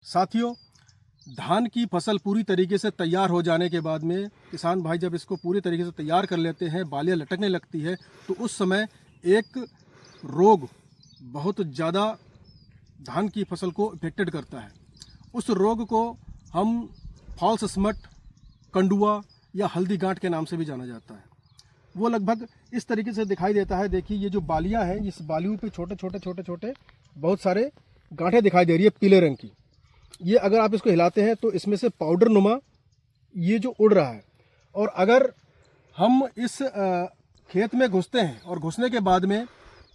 साथियों, धान की फसल पूरी तरीके से तैयार हो जाने के बाद में किसान भाई जब इसको पूरी तरीके से तैयार कर लेते हैं, बालियाँ लटकने लगती है, तो उस समय एक रोग बहुत ज़्यादा धान की फसल को इफेक्टेड करता है। उस रोग को हम फॉल्स स्मट, कंडुआ या हल्दी गांठ के नाम से भी जाना जाता है। वो लगभग इस तरीके से दिखाई देता है। देखिए, ये जो बालियाँ हैं, इस बालियों पे छोटे छोटे बहुत सारे गांठें दिखाई दे रही है पीले रंग की। ये अगर आप इसको हिलाते हैं तो इसमें से पाउडर नुमा ये जो उड़ रहा है, और अगर हम इस खेत में घुसते हैं और घुसने के बाद में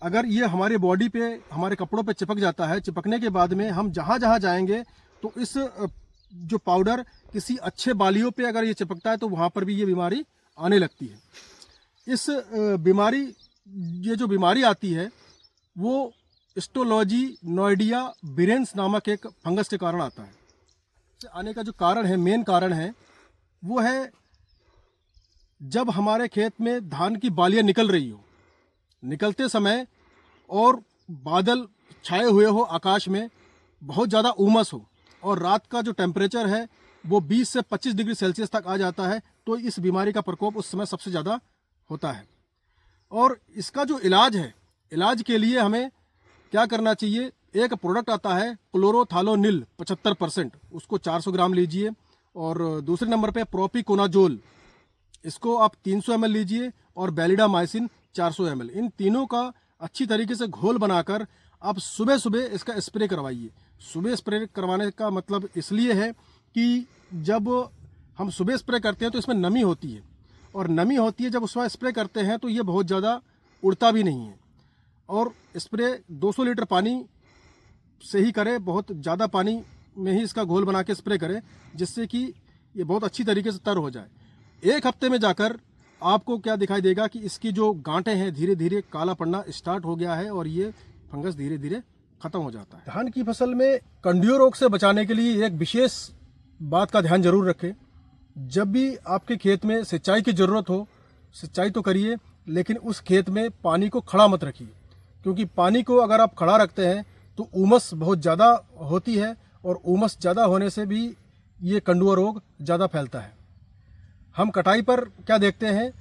अगर ये हमारे बॉडी पे, हमारे कपड़ों पे चिपक जाता है, चिपकने के बाद में हम जहाँ जहाँ जाएंगे तो इस जो पाउडर किसी अच्छे बालियों पे अगर ये चिपकता है तो वहाँ पर भी ये बीमारी आने लगती है। इस बीमारी, ये जो बीमारी आती है वो स्टोलॉजी नोइडिया बिरेंस नामक एक फंगस के कारण आता है। आने का जो कारण है, मेन कारण है, वो है जब हमारे खेत में धान की बालियाँ निकल रही हो, निकलते समय और बादल छाए हुए हो, आकाश में बहुत ज़्यादा उमस हो और रात का जो टेम्परेचर है वो 20 से 25 डिग्री सेल्सियस तक आ जाता है, तो इस बीमारी का प्रकोप उस समय सबसे ज़्यादा होता है। और इसका जो इलाज है, इलाज के लिए हमें क्या करना चाहिए, एक प्रोडक्ट आता है क्लोरोथालोनिल 75%, उसको 400 ग्राम लीजिए। और दूसरे नंबर पे प्रोपिकोनाजोल, इसको आप 300 ml लीजिए, और बेलिडामाइसिन 400 ml। इन तीनों का अच्छी तरीके से घोल बनाकर आप सुबह सुबह इसका स्प्रे करवाइए। सुबह स्प्रे करवाने का मतलब इसलिए है कि जब हम सुबह स्प्रे करते हैं तो इसमें नमी होती है, और नमी होती है जब उसमें स्प्रे करते हैं तो ये बहुत ज़्यादा उड़ता भी नहीं है। और स्प्रे 200 लीटर पानी से ही करें, बहुत ज़्यादा पानी में ही इसका घोल बना के स्प्रे करें, जिससे कि ये बहुत अच्छी तरीके से तर हो जाए। एक हफ्ते में जाकर आपको क्या दिखाई देगा कि इसकी जो गांठें हैं धीरे धीरे काला पड़ना स्टार्ट हो गया है और ये फंगस धीरे धीरे खत्म हो जाता है। धान की फसल में कंडियो रोग से बचाने के लिए एक विशेष बात का ध्यान जरूर रखें। जब भी आपके खेत में सिंचाई की ज़रूरत हो, सिंचाई तो करिए, लेकिन उस खेत में पानी को खड़ा मत रखिए, क्योंकि पानी को अगर आप खड़ा रखते हैं तो उमस बहुत ज़्यादा होती है, और उमस ज़्यादा होने से भी ये कंडुआ रोग ज़्यादा फैलता है। हम कटाई पर क्या देखते हैं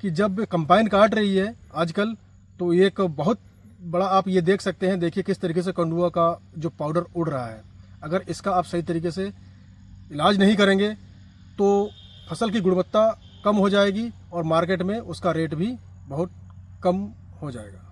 कि जब कंबाइन काट रही है आजकल, तो एक बहुत बड़ा आप ये देख सकते हैं, देखिए किस तरीके से कंडुआ का जो पाउडर उड़ रहा है। अगर इसका आप सही तरीके से इलाज नहीं करेंगे तो फसल की गुणवत्ता कम हो जाएगी और मार्केट में उसका रेट भी बहुत कम हो जाएगा।